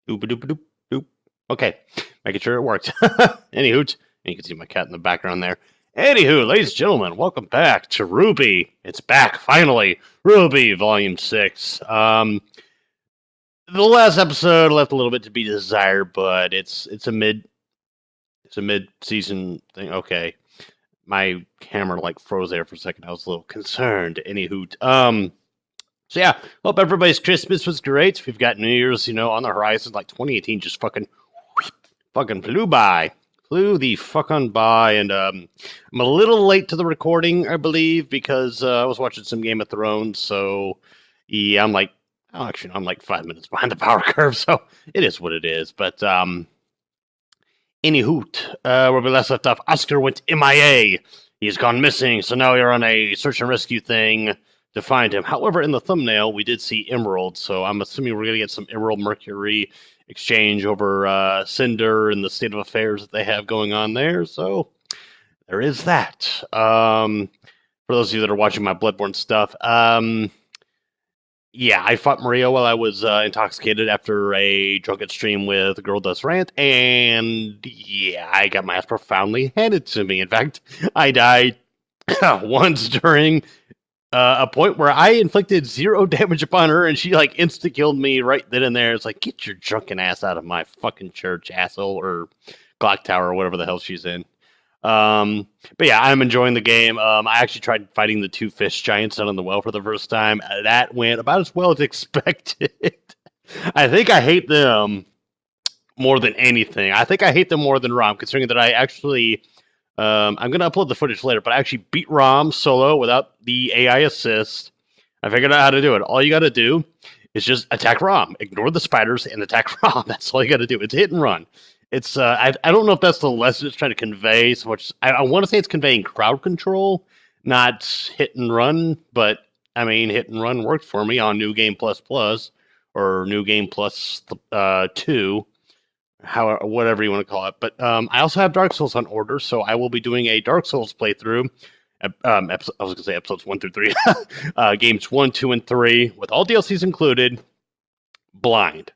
Doop-a-doop-a-doop, doop. Okay, making sure it worked. Anywho, you can see my cat in the background there. Anywho, ladies and gentlemen, welcome back to RWBY. It's back, finally. RWBY Volume 6. The last episode left a little bit to be desired, but it's a mid-season thing. Okay. My camera like froze there for a second. I was a little concerned. Anywho, so yeah, hope everybody's Christmas was great. We've got New Year's, on the horizon. Like 2018 just fucking flew by. Flew the fuck on by, and I'm a little late to the recording, I believe, because I was watching some Game of Thrones, so yeah, I'm like 5 minutes behind the power curve, so it is what it is, but anywho, where we last left off, Oscar went MIA. He's gone missing, so now we're on a search and rescue thing to find him. However, in the thumbnail, we did see Emerald, so I'm assuming we're going to get some Emerald Mercury exchange over Cinder and the state of affairs that they have going on there, so there is that. For those of you that are watching my Bloodborne stuff, yeah, I fought Maria while I was intoxicated after a drunken stream with Girl Does Rant, and yeah, I got my ass profoundly handed to me. In fact, I died once during a point where I inflicted 0 damage upon her, and she like insta-killed me right then and there. It's like, get your drunken ass out of my fucking church, asshole, or clock tower, or whatever the hell she's in. But yeah, I'm enjoying the game. I actually tried fighting the 2 fish giants down in the well for the first time. That went about as well as expected. I think I hate them more than anything. I think I hate them more than Rom, considering that I actually... I'm going to upload the footage later, but I actually beat Rom solo without the AI assist. I figured out how to do it. All you got to do is just attack Rom. Ignore the spiders and attack Rom. That's all you got to do. It's hit and run. It's I don't know if that's the lesson it's trying to convey so much. I want to say it's conveying crowd control, not hit and run, but I mean, hit and run worked for me on New Game Plus Plus or New Game Plus 2. Whatever you want to call it. But I also have Dark Souls on order, so I will be doing a Dark Souls playthrough. I was going to say episodes 1 through 3. Games 1, 2, and 3, with all DLCs included, blind.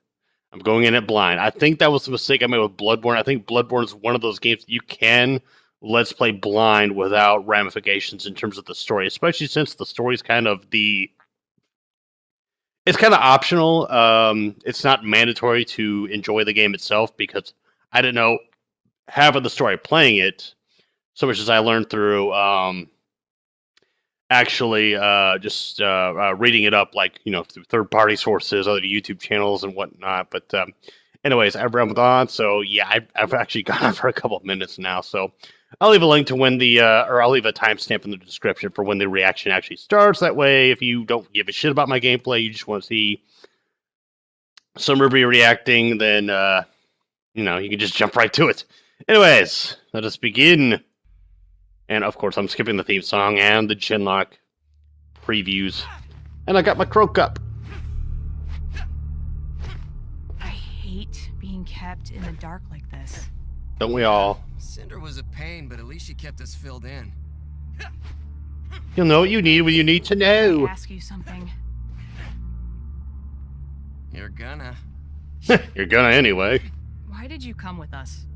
I'm going in it blind. I think that was the mistake I made with Bloodborne. I think Bloodborne is one of those games you can let's play blind without ramifications in terms of the story, especially since the story is kind of it's kind of optional. It's not mandatory to enjoy the game itself because I didn't know half of the story playing it so much as I learned through actually just reading it up, like, through third-party sources, other YouTube channels and whatnot. But anyways, I've rambled on, so yeah, I've actually gone on for a couple of minutes now, so I'll leave a link to when or I'll leave a timestamp in the description for when the reaction actually starts. That way, if you don't give a shit about my gameplay, you just want to see some RWBY reacting, then, you can just jump right to it. Anyways, let us begin. And, of course, I'm skipping the theme song and the Genlock previews. And I got my Crow Cup. I hate being kept in the dark like this. Don't we all? Cinder was a pain, but at least she kept us filled in. You'll know what you need when you need to know. I ask you something. You're gonna. You're gonna anyway. Why did you come with us?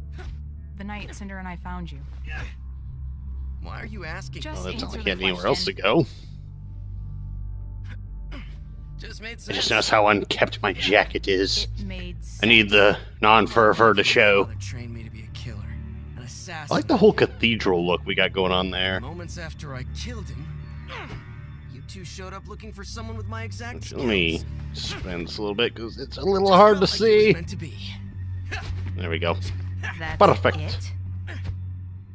The night Cinder and I found you. Why are you asking? Just Well, that's not answer like the you had anywhere else to question. go. Just made I sense. just noticed how unkept my jacket is. It made sense. I need the non-fur fur to show. Father trained me to be a killer, an assassin. I like the whole cathedral look we got going on there. Moments after I killed him, you two showed up looking for someone with my exact skills. Let me spin this a little bit because it's a little Just hard to felt like it was see. meant to be. There we go. That's Perfect. it?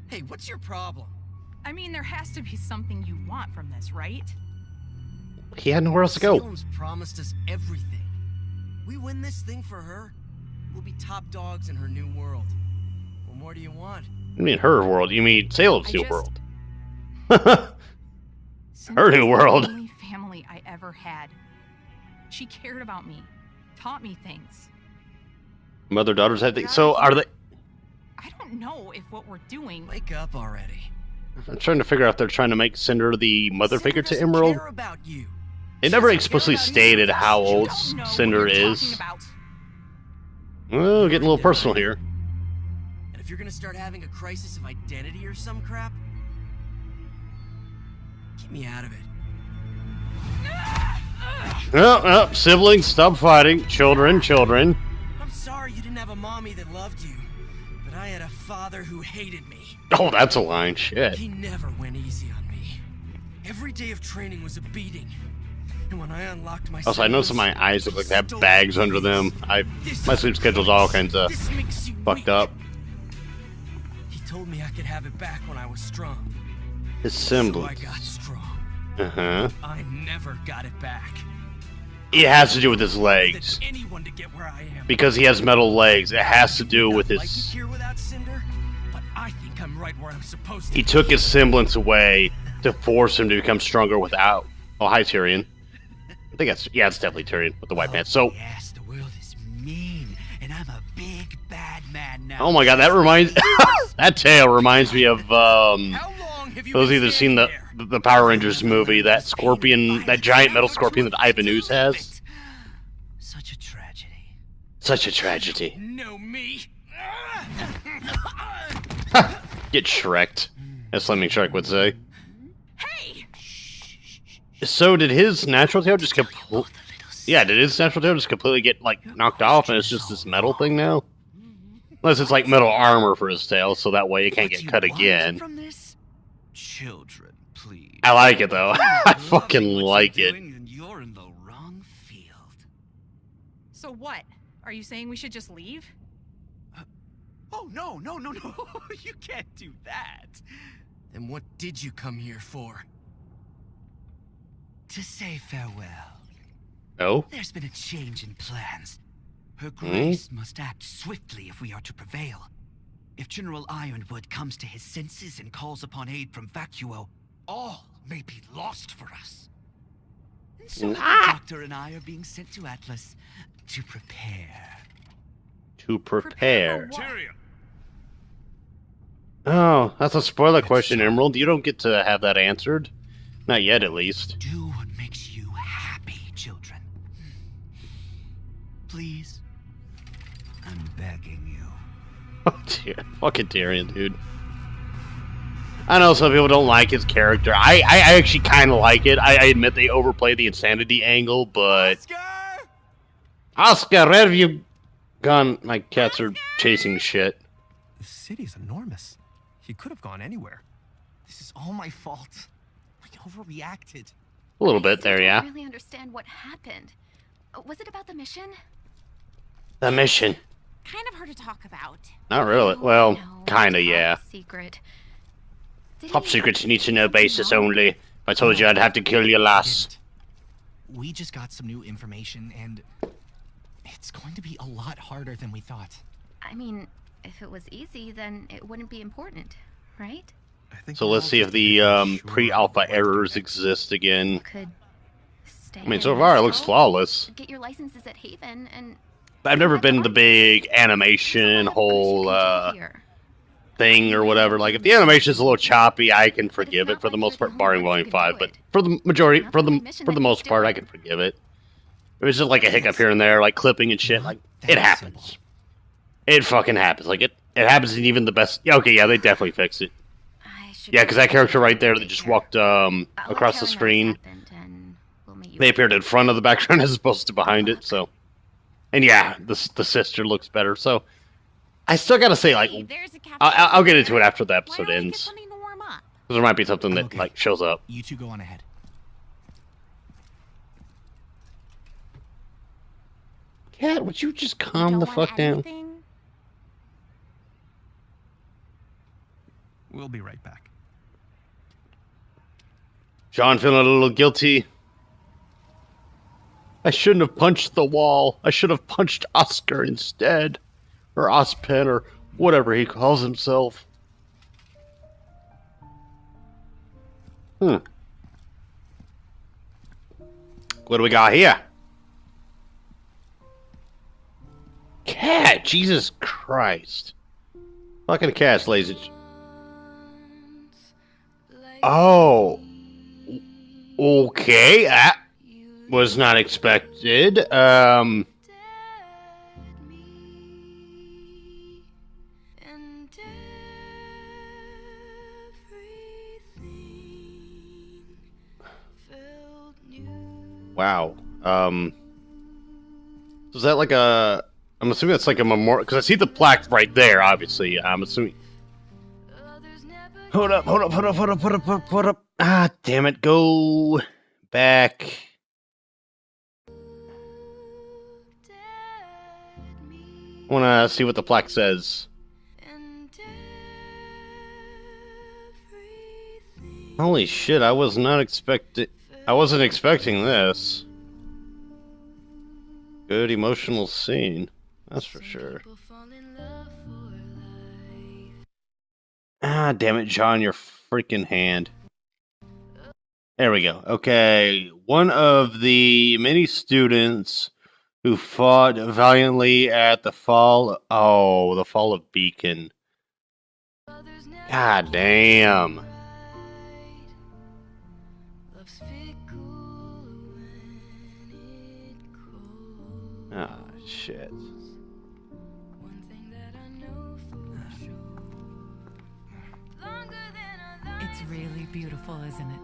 Hey, what's your problem? I mean, there has to be something you want from this, right? He had nowhere else to go. Salem's promised us everything. We win this thing for her, we'll be top dogs in her new world. What more do you want? You mean her world? You mean Salem's I new just- world? Cinder new was world. The only family I ever had. She cared about me, taught me things. Mother daughters had things. So are they? I don't know if what we're doing. Wake up already. I'm trying to figure out if they're trying to make Cinder the mother figure to Cinder doesn't Emerald. care about you. It never She doesn't explicitly care about stated you. how You old don't know Cinder what you're is. talking about. Oh, getting a little personal here. And if you're gonna start having a crisis of identity or some crap, keep me out of it. Oh, siblings, stop fighting. Children. I'm sorry you didn't have a mommy that loved you, but I had a father who hated me. Oh, that's a line. Shit. He never went easy on me. Every day of training was a beating. And when I unlocked my Also, I noticed that my eyes look like they have bags under them. My sleep schedule's all kinds of fucked up. He told me I could have it back when I was strong. His semblance. So I got strong. Uh-huh. I never got it back. It has to do with his legs. Anyone to get where I am. Because he has metal legs. It has to do with his... Here without Cinder, but I think I'm right where I'm supposed to. He took his semblance away to force him to become stronger without... Oh, hi, Tyrion. I think that's... Yeah, it's definitely Tyrion with the white pants. So... Yes, the world is mean, and I'm a big bad man now. Oh my god, that reminds... that tale reminds me of, those either seen the Power Rangers movie, that scorpion, that giant metal scorpion that Ivan Ooze has. Such a tragedy. Such a tragedy. No, me. Get Shrek'd, as Flaming Shrek would say. Hey! So did his natural tail just completely... Yeah, did his natural tail just completely get, like, knocked off and it's just this metal thing now? Unless it's like metal armor for his tail, so that way it can't get cut again. From this? Children, please. I like it, though. I fucking like it. You're in the wrong field. So what? Are you saying we should just leave? Oh, no. You can't do that. Then what did you come here for? To say farewell. Oh? There's been a change in plans. Her Grace must act swiftly if we are to prevail. If General Ironwood comes to his senses and calls upon aid from Vacuo, all may be lost for us. And so the Doctor and I are being sent to Atlas to prepare. To prepare. For what? Oh, that's a spoiler question, Emerald. You don't get to have that answered. Not yet, at least. Do what makes you happy, children. Please. I'm begging you. Oh, dear. Fucking Tyrion, dude. I know some people don't like his character. I actually kind of like it. I admit they overplay the insanity angle, but... Oscar, where have you gone? My cats are chasing shit. The city's enormous. He could have gone anywhere. This is all my fault. I overreacted. A little bit there, yeah. I don't really understand what happened. Was it about the mission? The mission. Kind of hard to talk about. Not really. Well, kinda, yeah. Secret. Top secrets you need to know basis only. If I told you I'd have to kill you, lass. We just got some new information, and it's going to be a lot harder than we thought. I mean, if it was easy, then it wouldn't be important, right? So let's see if the pre-alpha errors exist again. Could stay I mean, so far it looks still flawless. get your licenses at Haven and I've never been the big animation whole thing or whatever. Like, if the animation's a little choppy, I can forgive it for the most part, barring Volume 5. But for the majority, for the most part, I can forgive it. It was just like a hiccup here and there, like clipping and shit. Like, it happens. It fucking happens. Like, it happens in even the best... Yeah, okay, yeah, they definitely fixed it. Yeah, because that character right there that just walked across the screen, they appeared in front of the background as opposed to behind it, so... And yeah, the sister looks better, so... I still gotta say, like... I'll get into it after the episode ends. Because there might be something that, like, shows up. You two go on ahead. Cat, would you just calm the fuck down? We'll be right back. John feeling a little guilty. I shouldn't have punched the wall. I should have punched Oscar instead. Or Ozpin, or whatever he calls himself. What do we got here? Cat! Jesus Christ. Fucking cats, ladies. Oh. Okay, that was not expected. Wow. Is that like a... I'm assuming that's like a memorial, because I see the plaque right there, obviously. I'm assuming... Hold up. Ah, damn it. Go back. I want to see what the plaque says. Holy shit, I wasn't expecting this. Good emotional scene. That's for sure. Ah, damn it, John, your freaking hand. There we go. Okay, one of the many students who fought valiantly at the fall... Oh, the fall of Beacon. God damn. Ah, shit. It's really beautiful, isn't it?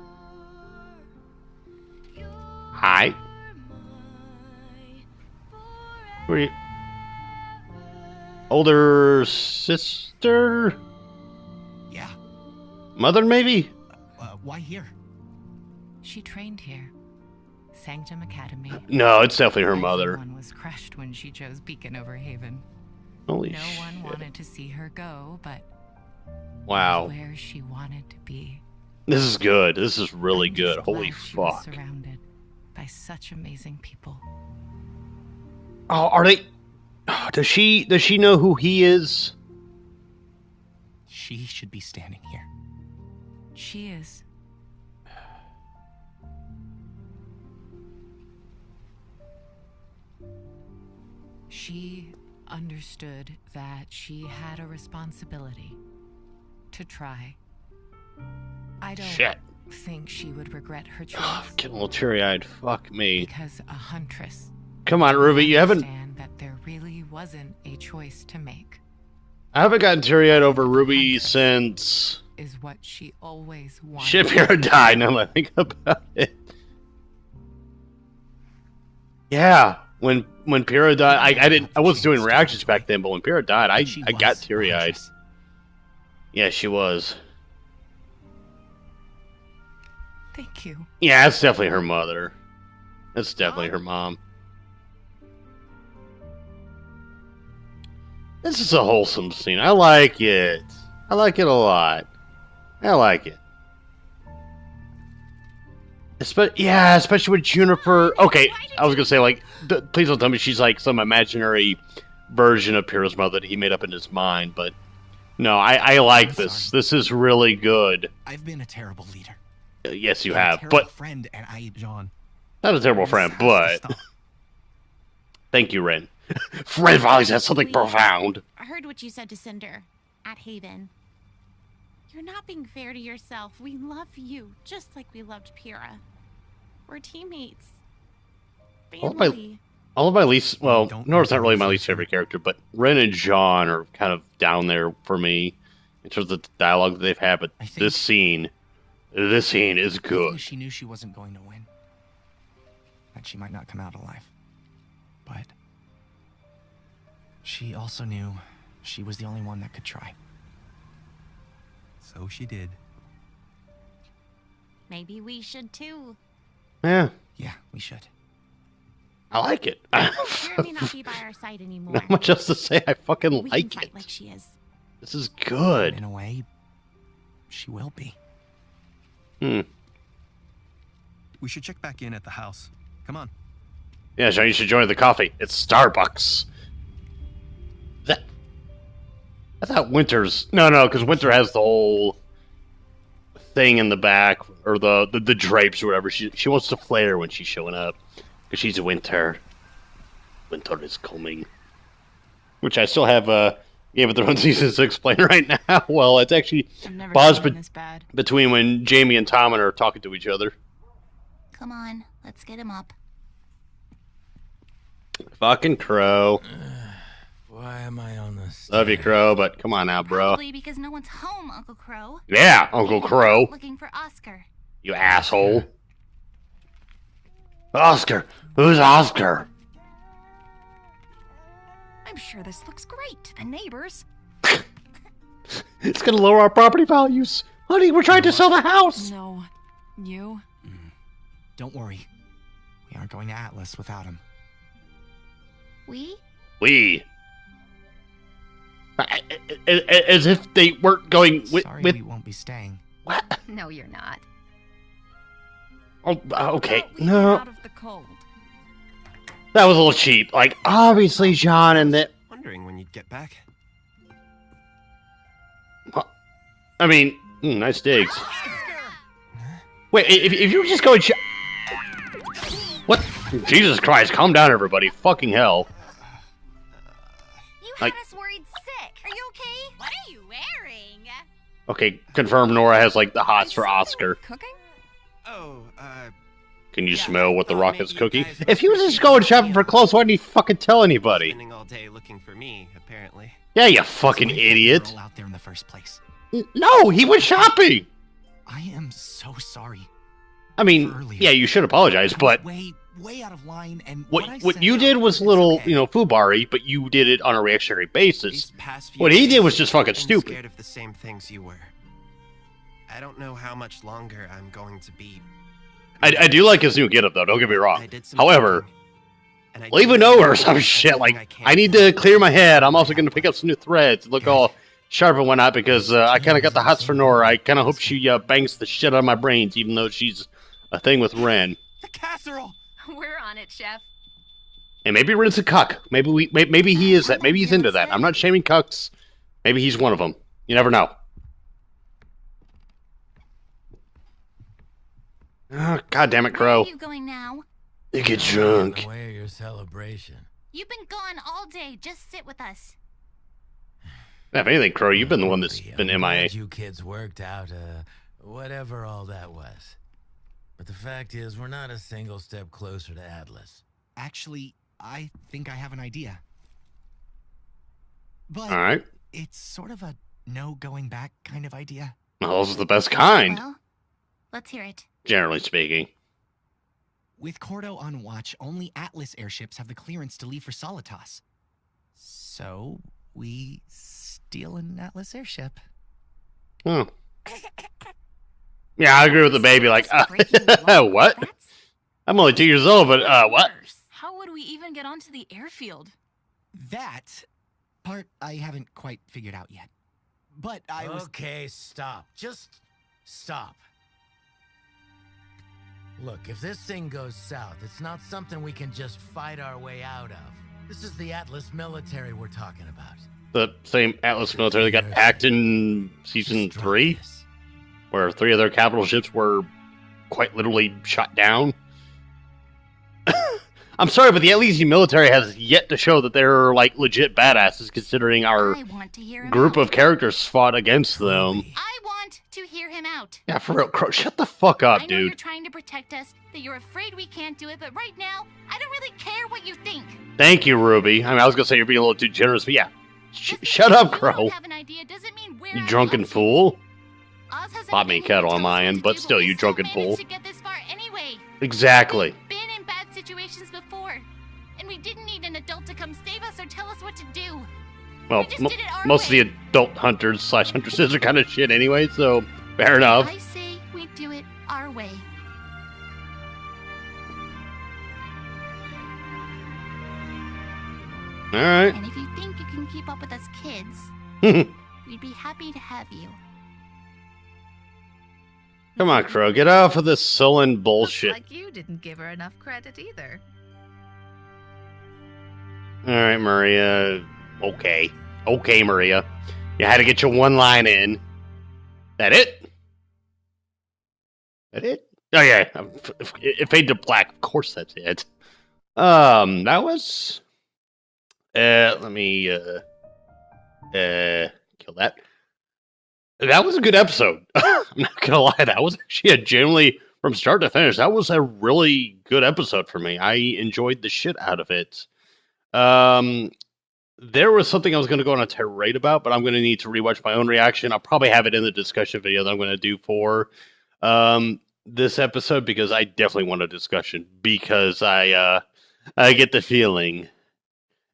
Hi. Who are you? Older sister? Yeah. Mother, maybe? Why here? She trained here. Sanctum Academy. No, it's definitely her mother. Everyone was crushed when she chose Beacon over Haven. Holy no shit. one wanted to see her go, but wow. where she wanted to be. This is good. This is really I'm good. just Holy glad she was fuck. surrounded by such amazing people. Oh, are they... Oh, does she know who he is? She should be standing here. She is. She understood that she had a responsibility to try. I don't Shit. think she would regret her choice. Oh, getting a little teary-eyed. Fuck me. Because a huntress. Come on, Ruby. You haven't... Understand that there really wasn't a choice to make. I haven't gotten teary-eyed over Ruby since... Is what she always wanted. Ship Hero died, now that I think about it. Yeah, when Pyrrha died, I wasn't doing reactions back then, but when Pyrrha died, I got teary-eyed. Yeah, she was. Thank you. Yeah, that's definitely her mother. That's definitely her mom. This is a wholesome scene. I like it. I like it a lot. I like it. Especially with Juniper. Okay, I was gonna say, like, please don't tell me she's like some imaginary version of Pyrrha's mother that he made up in his mind, but no, I like this. Sorry. This is really good. I've been a terrible leader. Yes, you I'm a have, terrible but friend, and John. not a terrible friend, but thank you, Ren. Ren Valley said something profound. I heard what you said to Cinder at Haven. You're not being fair to yourself. We love you just like we loved Pyrrha. We're teammates. Family. All of my least, well, Don't Nora's not really my listen least to her. favorite character, but Ren and John are kind of down there for me in terms of the dialogue that they've had. But I think- this scene is I think good. she knew she wasn't going to win. That she might not come out alive. But she also knew she was the only one that could try. So she did. Maybe we should too. Yeah, Yeah, we should. I like it. Pyrrha may not be by our side anymore. Not much else to say. I fucking we like can fight it. like she is. This is good. In a way, she will be. We should check back in at the house. Come on. Yeah, John, you should join the coffee. It's Starbucks. I thought Winter's... No, because Winter has the whole thing in the back, or the drapes or whatever. She wants to flare when she's showing up, because she's Winter. Winter is coming. Which I still have Game of Thrones Season 6 playing right now. Well, it's actually I've never paused seen this bad. between when Jamie and Tommen are talking to each other. Come on, let's get him up. Fucking Crow. Why am I on this? Love you, Crow, but come on now, bro. Probably because no one's home, Uncle Crow. Yeah, Uncle Crow. Looking for Oscar. You asshole. Oscar! Who's Oscar? I'm sure this looks great to the neighbors. It's gonna lower our property values. Honey, we're trying to sell the house! No. You? Don't worry. We aren't going to Atlas without him. We? We. As if they weren't going with... Sorry, we won't be staying. What? No, you're not. Oh, okay. We No. get out of the cold. That was a little cheap. Like, obviously, John and the... Wondering when you'd get back. I mean, nice digs. Wait, if you were just going... What? Jesus Christ, calm down, everybody. Fucking hell. You Like- had us worried sick. Are you okay? What are you wearing? Okay, confirm Nora has, like, the hots for Oscar. Cooking? Oh, Can you Yeah, smell what the well, Rocket's maybe you cooking? guys If he was were just going shopping thinking for of clothes, why didn't he fucking tell anybody? spending all day looking for me, apparently. Yeah, you It's fucking my fault we were idiot. all out there in the first place. No, he went shopping! I am so sorry. I mean, Earlier. yeah, you should apologize, I was but way out of line, and what said you did was a it's little, okay. foobari, but you did it on a reactionary basis. These past few What he days, did was just fucking I've been stupid. Scared of the same things you were. I don't know how much longer I'm going to be. I do like his new getup, though, don't get me wrong. I did some However, thinking, and I leave a did note or everything some shit, like, can I need to clear my head, I'm also going to pick up some new threads, look all sharp and whatnot, because I kind of got the hots for Nora. I kind of hope she bangs the shit out of my brains, even though she's a thing with Ren. The casserole! We're on it, Chef. And maybe Ren's a cuck. Maybe he is that. Maybe he's into that. I'm not shaming cucks. Maybe he's one of them. You never know. Oh, God damn it, Where Crow. are you going now? You get drunk. Where your celebration? You've been gone all day. Just sit with us. If anything, Crow, you've been the one that's Ruby, been I'm MIA. glad you kids worked out, whatever all that was. But the fact is, we're not a single step closer to Atlas. Actually, I think I have an idea. But Alright. it's sort of a no going back kind of idea. Well, this is the best kind, Well, let's hear it. generally speaking. With Cordo on watch, only Atlas airships have the clearance to leave for Solitas. So, we steal an Atlas airship. Oh. Yeah, I agree with the baby, like, Breaking the law. what? That's I'm only 2 years old, but, what? worse. How would we even get onto the airfield? That part I haven't quite figured out yet. But I was... Okay, stop. Just stop. Look, if this thing goes south, it's not something we can just fight our way out of. This is the Atlas military we're talking about. The same Atlas military that got hacked in Season Just drop 3, this. where 3 of their capital ships were quite literally shot down. I'm sorry, but the Elysian military has yet to show that they're, like, legit badasses, considering our I want to hear him group out. of characters fought against them. Ruby. I want to hear him out. Yeah, for real, Crow, shut the fuck up, I know you're dude. trying to protect us, that you're afraid we can't do it, but right now, I don't really care what you think. Thank you, Ruby. I mean, I was gonna say you're being a little too generous, but yeah. Just Shut because up, you Crow. don't have an idea doesn't mean we're You out of drunken options. fool. Oz has Pop me everything kettle to on tell us my what end, to but do, still, we you drunken managed fool. to get this far anyway. Exactly. We've been in bad situations before, and we didn't need an adult to come save us or tell us what to do. Well, We just did it our most way. of the adult hunters / huntresses are kind of shit anyway, so fair enough. I say we do it our way. Alright. And if you think you can keep up with us kids, we'd be happy to have you. Come on, Crow, get off of this sullen bullshit. Looks like you didn't give her enough credit either. Alright, Maria. Okay. Okay, Maria. You had to get your one line in. That it? That it? Oh, yeah. It faded to black. Of course that's it. That was... let me, kill that. That was a good episode. I'm not gonna lie, that was actually genuinely, from start to finish, that was a really good episode for me. I enjoyed the shit out of it. There was something I was gonna go on a tirade about, but I'm gonna need to rewatch my own reaction. I'll probably have it in the discussion video that I'm gonna do for, this episode because I definitely want a discussion, because I get the feeling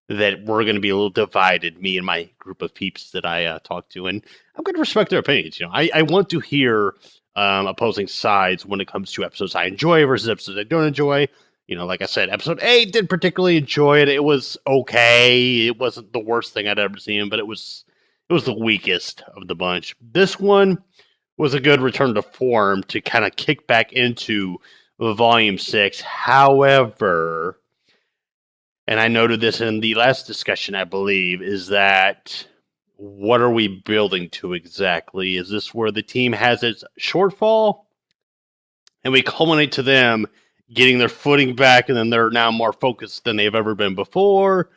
that we're going to be a little divided, me and my group of peeps that I talk to, and I'm going to respect their opinions. I want to hear opposing sides when it comes to episodes I enjoy versus episodes I don't enjoy. Like I said, episode 8 didn't particularly enjoy it. It was okay. It wasn't the worst thing I'd ever seen, but it was the weakest of the bunch. This one was a good return to form to kind of kick back into Volume 6. However, and I noted this in the last discussion, I believe, is that what are we building to exactly? Is this where the team has its shortfall and we culminate to them getting their footing back and then they're now more focused than they've ever been before?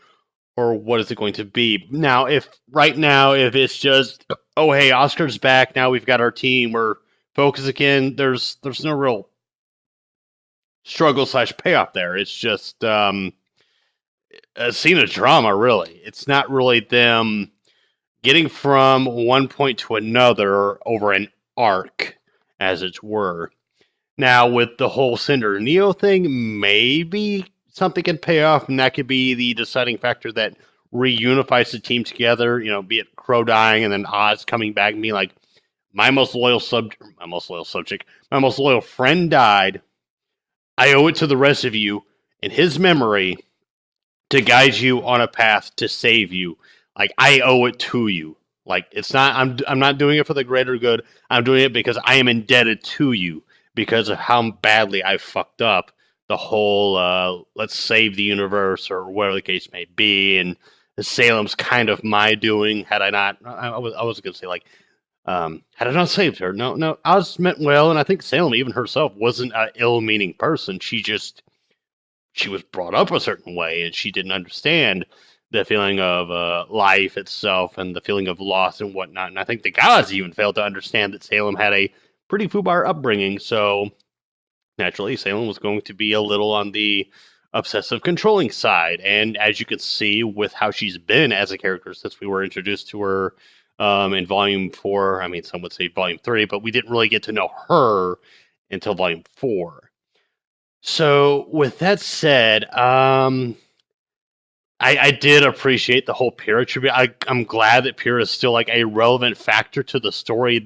Or what is it going to be? Now, if it's just, oh, hey, Oscar's back, now we've got our team, we're focused again, there's no real struggle/payoff there. It's just a scene of drama, really. It's not really them getting from one point to another over an arc, as it were. Now, with the whole Cinder Neo thing, maybe something can pay off, and that could be the deciding factor that reunifies the team together. Be it Crow dying and then Oz coming back and being like, my most loyal friend died. I owe it to the rest of you in his memory to guide you on a path to save you. Like, I owe it to you. Like, it's not, I'm not doing it for the greater good. I'm doing it because I am indebted to you because of how badly I fucked up the whole, let's save the universe or whatever the case may be. And Salem's kind of my doing. Had I not, I was going to say, like, had I not saved her. No, Oz meant well. And I think Salem, even herself, wasn't an ill-meaning person. She was brought up a certain way and she didn't understand the feeling of life itself and the feeling of loss and whatnot. And I think the gods even failed to understand that Salem had a pretty foobar upbringing. So naturally, Salem was going to be a little on the obsessive controlling side. And as you can see with how she's been as a character since we were introduced to her in Volume 4, I mean, some would say Volume 3, but we didn't really get to know her until Volume 4. So with that said, I did appreciate the whole Pyrrha tribute. I'm glad that Pyrrha is still like a relevant factor to the story,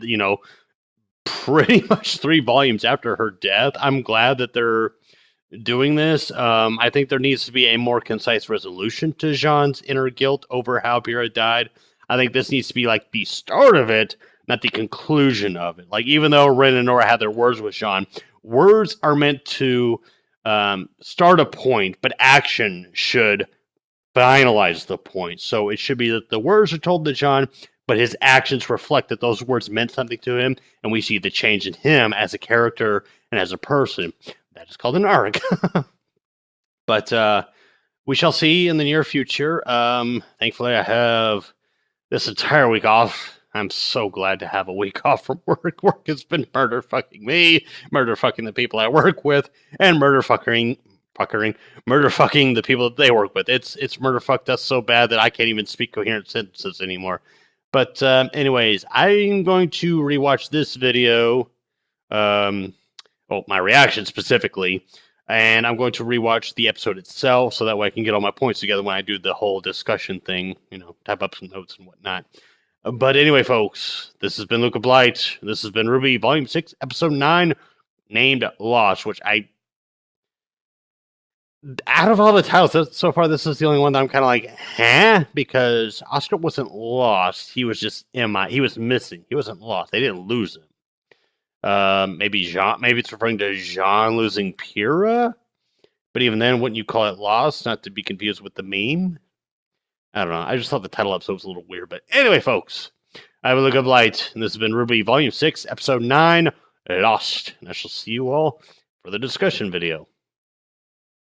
pretty much 3 volumes after her death. I'm glad that they're doing this. I think there needs to be a more concise resolution to Jean's inner guilt over how Pyrrha died. I think this needs to be like the start of it, not the conclusion of it. Like, even though Ren and Nora had their words with Jean, words are meant to start a point, but action should finalize the point. So it should be that the words are told to John, but his actions reflect that those words meant something to him, and we see the change in him as a character and as a person. That is called an arc. But we shall see in the near future. Thankfully, I have this entire week off. I'm so glad to have a week off from work. Work has been murder fucking me, murder fucking the people I work with, and murder fucking the people that they work with. It's murder fucked us so bad that I can't even speak coherent sentences anymore. But anyways, I'm going to rewatch this video, my reaction specifically, and I'm going to rewatch the episode itself so that way I can get all my points together when I do the whole discussion thing, type up some notes and whatnot. But anyway, folks, this has been Luca Blight. This has been RWBY, Volume 6, Episode 9, named Lost, which out of all the titles so far, this is the only one that I'm kind of like, because Oscar wasn't lost. He was just he was missing. He wasn't lost. They didn't lose him. Maybe it's referring to Jean losing Pyrrha, but even then, wouldn't you call it lost? Not to be confused with the meme. I don't know. I just thought the title episode was a little weird. But anyway, folks, I have a look of light, and this has been RWBY, Volume 6, Episode 9, Lost. And I shall see you all for the discussion video.